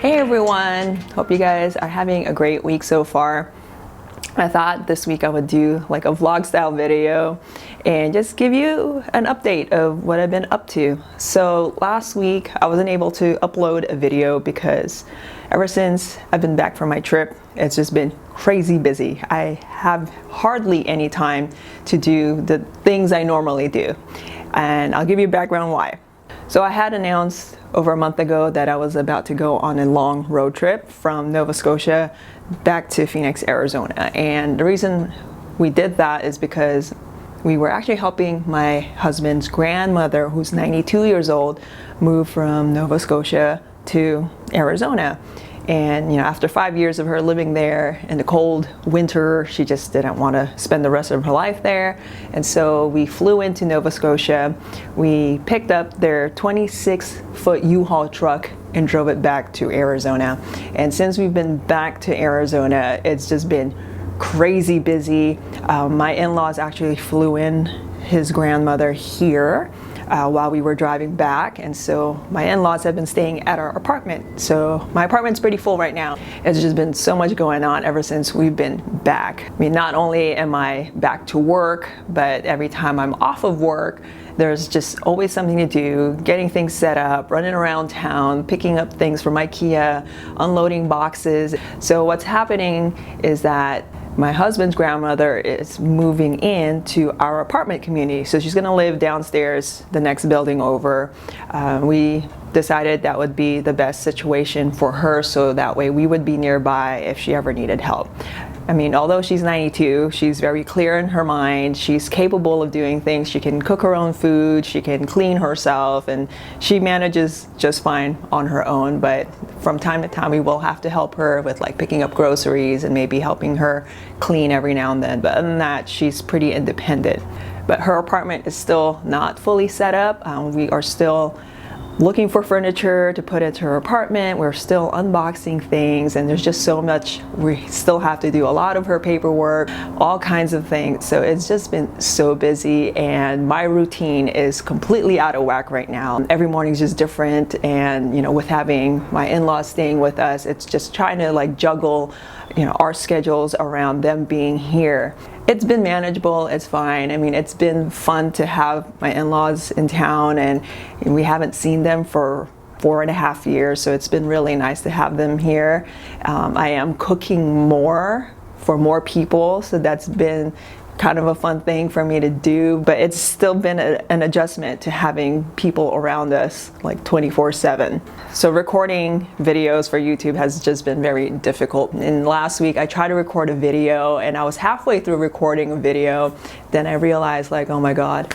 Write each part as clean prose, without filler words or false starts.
Hey everyone, hope you guys are having a great week so far. I thought this week I would do like a vlog style video and just give you an update of what I've been up to. So last week I wasn't able to upload a video because ever since I've been back from my trip, it's just been crazy busy. I have hardly any time to do the things I normally do. And I'll give you background why. So I had announced over a month ago that I was about to go on a long road trip from Nova Scotia back to Phoenix, Arizona. And the reason we did that is because we were actually helping my husband's grandmother, who's 92 years old, move from Nova Scotia to Arizona. And after 5 years of her living there in the cold winter, she just didn't want to spend the rest of her life there. And so we flew into Nova Scotia. We picked up their 26-foot U-Haul truck and drove it back to Arizona. And since we've been back to Arizona, it's just been crazy busy. My in-laws actually flew in his grandmother here while we were driving back, and so my in-laws have been staying at our apartment. So my apartment's pretty full right now. It's just been so much going on ever since we've been back. I mean, not only am I back to work, but every time I'm off of work, there's just always something to do, getting things set up, running around town, picking up things from IKEA, unloading boxes. So what's happening is that my husband's grandmother is moving into our apartment community. So she's gonna live downstairs, the next building over. We decided that would be the best situation for her, so that way we would be nearby if she ever needed help. I mean, although she's 92, she's very clear in her mind. She's capable of doing things. She can cook her own food, she can clean herself, and she manages just fine on her own. But from time to time, we will have to help her with like picking up groceries and maybe helping her clean every now and then. But other than that, she's pretty independent. But her apartment is still not fully set up. We are still looking for furniture to put into her apartment. We're still unboxing things, and there's just so much. We still have to do a lot of her paperwork, all kinds of things. So it's just been so busy, and my routine is completely out of whack right now. Every morning's just different, and with having my in-laws staying with us, it's just trying to like juggle our schedules around them being here. It's been manageable, it's fine. I mean, it's been fun to have my in-laws in town, and we haven't seen them for 4.5 years, so it's been really nice to have them here. I am cooking more for more people, so that's been kind of a fun thing for me to do, but it's still been an adjustment to having people around us like 24/7. So recording videos for YouTube has just been very difficult. And last week I tried to record a video, and I was halfway through recording a video, then I realized like, oh my God,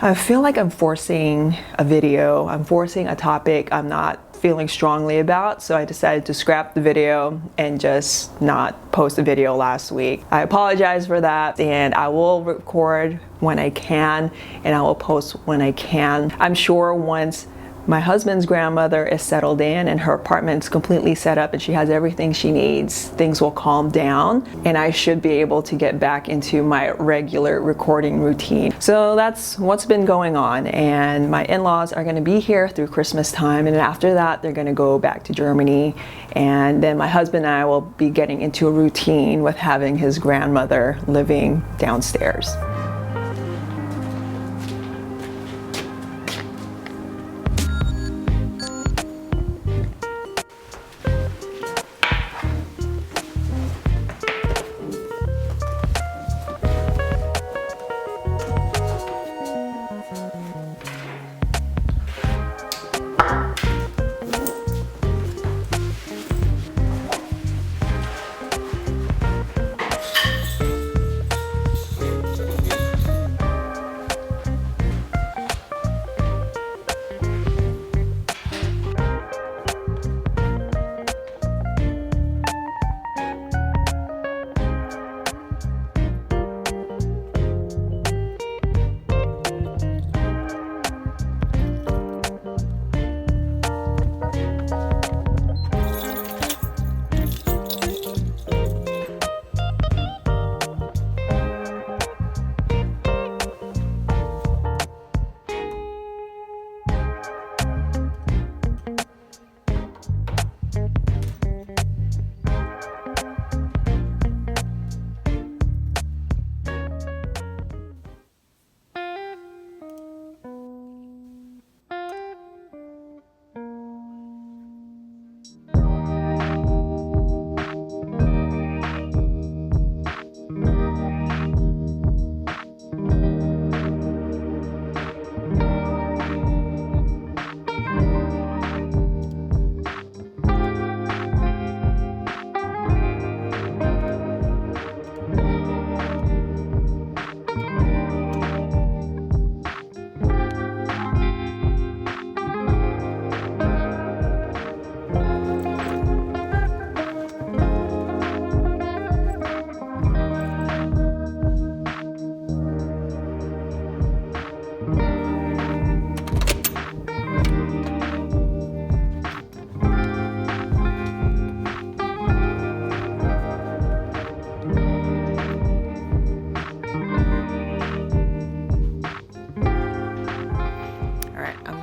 I feel like I'm forcing a video, I'm forcing a topic I'm not feeling strongly about, so I decided to scrap the video and just not post a video last week. I apologize for that, and I will record when I can, and I will post when I can. I'm sure once my husband's grandmother is settled in and her apartment's completely set up and she has everything she needs, things will calm down, and I should be able to get back into my regular recording routine. So that's what's been going on, and my in-laws are going to be here through Christmas time, and after that they're going to go back to Germany, and then my husband and I will be getting into a routine with having his grandmother living downstairs.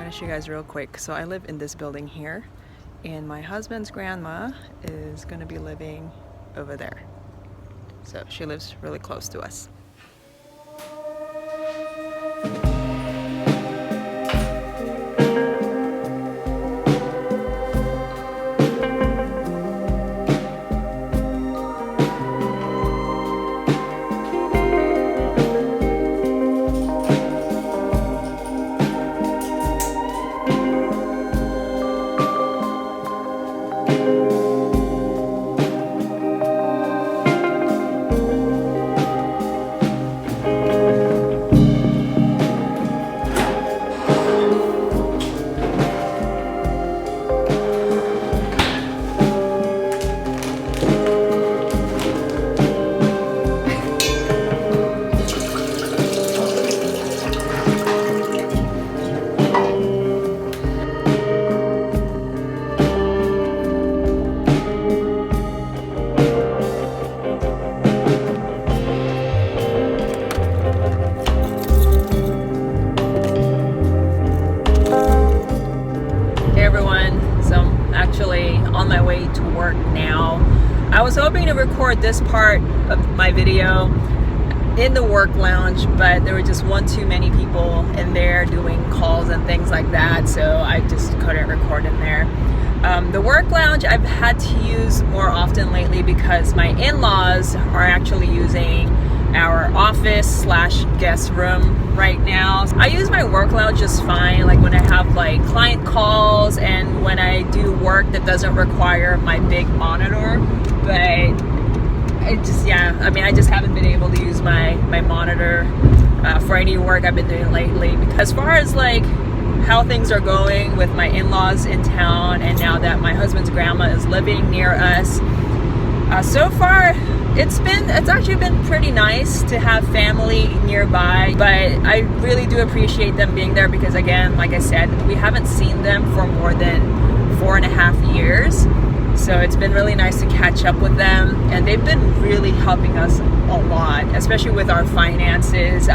gonna show you guys real quick. So I live in this building here, and my husband's grandma is gonna be living over there. So she lives really close to us. On my way to work now. I was hoping to record this part of my video in the work lounge, but there were just one too many people in there doing calls and things like that, so I just couldn't record in there. The work lounge I've had to use more often lately because my in-laws are actually using our office / guest room right now. I use my work lounge just fine, like when I have like client calls and when I do work that doesn't require my big monitor. But it just, I just haven't been able to use my monitor for any work I've been doing lately. As far as like how things are going with my in-laws in town, and now that my husband's grandma is living near us, so far it's actually been pretty nice to have family nearby, but I really do appreciate them being there because, again, like I said, we haven't seen them for more than 4.5 years. So it's been really nice to catch up with them, and they've been really helping us a lot, especially with our finances.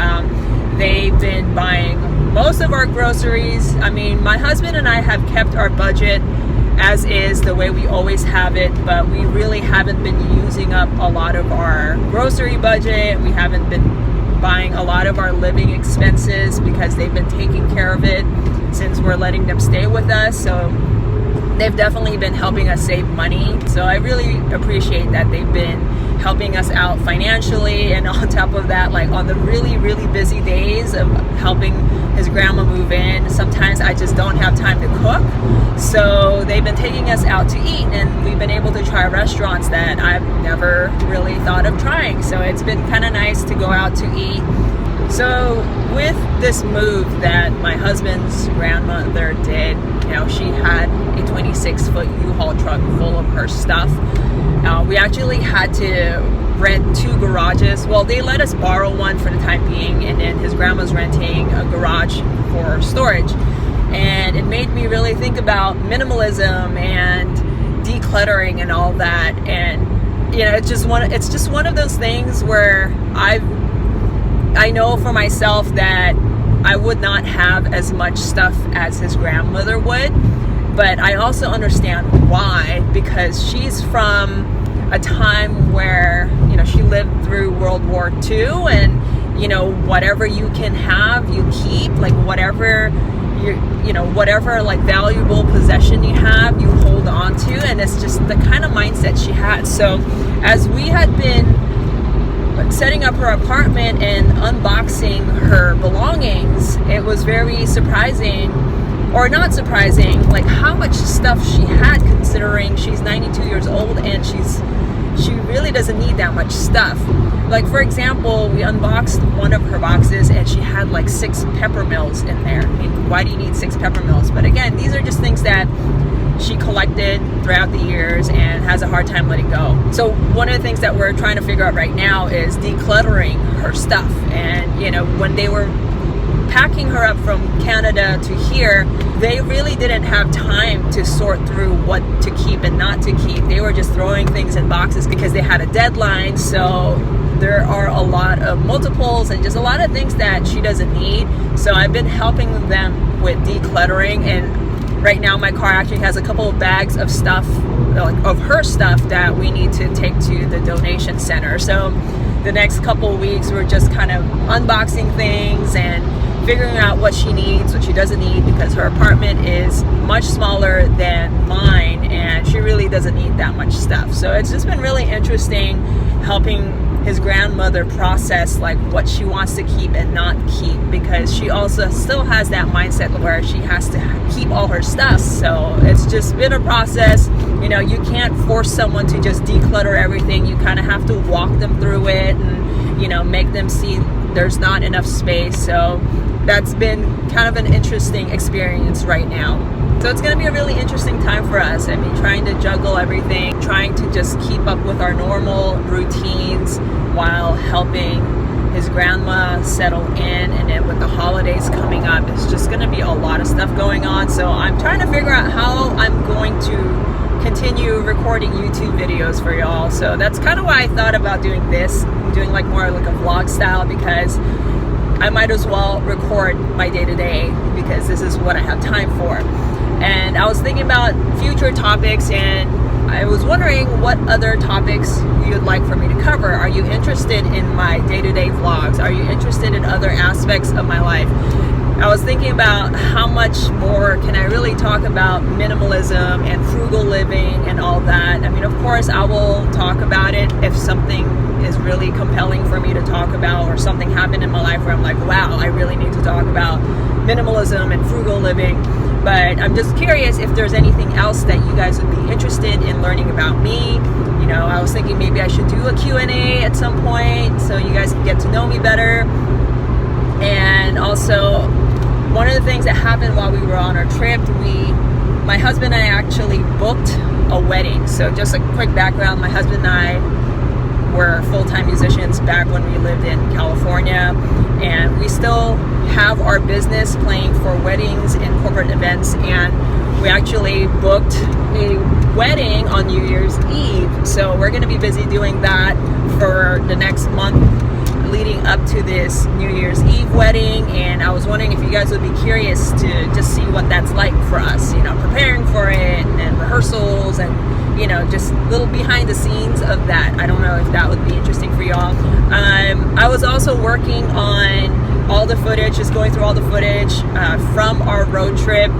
They've been buying most of our groceries. I mean, my husband and I have kept our budget as is, the way we always have it, but we really haven't been using up a lot of our grocery budget. We haven't been buying a lot of our living expenses because they've been taking care of it since we're letting them stay with us. So they've definitely been helping us save money. So I really appreciate that they've been helping us out financially, and on top of that, like on the really, really busy days of helping his grandma move in, sometimes I just don't have time to cook. So they've been taking us out to eat, and we've been able to try restaurants that I've never really thought of trying. So it's been kind of nice to go out to eat. So with this move that my husband's grandmother did, she had a 26-foot U-Haul truck full of her stuff. We actually had to rent 2 garages. Well, they let us borrow one for the time being, and then his grandma's renting a garage for storage. And it made me really think about minimalism and decluttering and all that. And it's just one of those things where I know for myself that I would not have as much stuff as his grandmother would, but I also understand why, because she's from a time where, she lived through World War II, and, whatever you can have, you keep, like whatever whatever like valuable possession you have, you hold on to, and it's just the kind of mindset she had. So as we had been setting up her apartment and unboxing her belongings, it was very surprising, or not surprising, like how much stuff she had, considering she's 92 years old and she really doesn't need that much stuff. Like, for example, we unboxed one of her boxes and she had like 6 pepper mills in there. I mean, why do you need 6 pepper mills? But again, these are just things that she collected throughout the years and has a hard time letting go. So one of the things that we're trying to figure out right now is decluttering her stuff. And when they were packing her up from Canada to here, they really didn't have time to sort through what to keep and not to keep. They were just throwing things in boxes because they had a deadline. So there are a lot of multiples and just a lot of things that she doesn't need. So I've been helping them with decluttering, and right now my car actually has a couple of bags of stuff, like of her stuff, that we need to take to the donation center. So the next couple of weeks we're just kind of unboxing things and figuring out what she needs, what she doesn't need, because her apartment is much smaller than mine and she really doesn't need that much stuff. So it's just been really interesting helping his grandmother process like what she wants to keep and not keep, because she also still has that mindset where she has to keep all her stuff. So it's just been a process. You know, you can't force someone to just declutter everything. You kind of have to walk them through it and, you know, make them see there's not enough space. So that's been kind of an interesting experience right now. So it's going to be a really interesting time for us. I mean, trying to juggle everything, trying to just keep up with our normal routines while helping his grandma settle in. And then with the holidays coming up, it's just going to be a lot of stuff going on. So I'm trying to figure out how I'm going to continue recording YouTube videos for y'all. So that's kind of why I thought about doing this, doing like more like a vlog style, because I might as well record my day-to-day because this is what I have time for. And I was thinking about future topics, and I was wondering what other topics you'd like for me to cover. Are you interested in my day-to-day vlogs? Are you interested in other aspects of my life? I was thinking about how much more can I really talk about minimalism and frugal living and all that. I mean, of course, I will talk about it if something is really compelling for me to talk about, or something happened in my life where I'm like, wow, I really need to talk about minimalism and frugal living. But I'm just curious if there's anything else that you guys would be interested in learning about me. You know, I was thinking maybe I should do a Q&A at some point so you guys can get to know me better. And also, one of the things that happened while we were on our trip, my husband and I actually booked a wedding. So just a quick background, my husband and I were full-time musicians back when we lived in California, and we still have our business playing for weddings and corporate events, and we actually booked a wedding on New Year's Eve. So we're going to be busy doing that for the next month leading up to this New Year's Eve wedding. And I was wondering if you guys would be curious to just see what that's like for us, you know, preparing for it and rehearsals and, you know, just little behind the scenes of that. I don't know if that would be interesting for y'all. I was also working on all the footage, just going through all the footage from our road trip,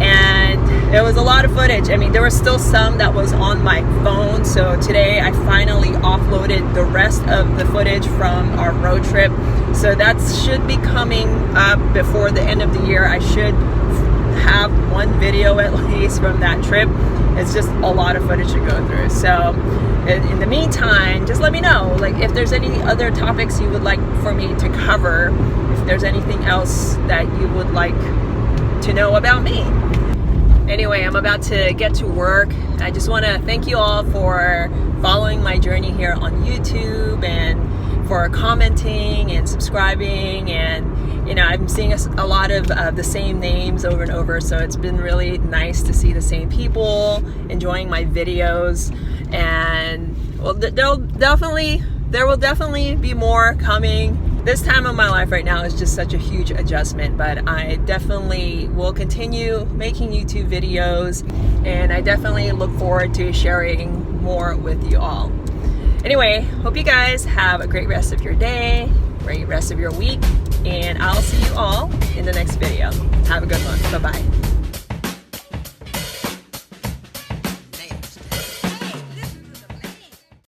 and it was a lot of footage. I mean, there was still some that was on my phone, so today I finally offloaded the rest of the footage from our road trip. So that should be coming up before the end of the year. I should have one video at least from that trip. It's just a lot of footage to go through. So in the meantime, just let me know, like, if there's any other topics you would like for me to cover, if there's anything else that you would like to know about me. Anyway, I'm about to get to work. I just want to thank you all for following my journey here on YouTube, and for commenting and subscribing. And, you know, I'm seeing a lot of the same names over and over, so it's been really nice to see the same people enjoying my videos. And well, there will definitely be more coming. This time of my life right now is just such a huge adjustment, but I definitely will continue making YouTube videos, and I definitely look forward to sharing more with you all. Anyway, hope you guys have a great rest of your day, great rest of your week, and I'll see you all in the next video. Have a good one. Bye-bye.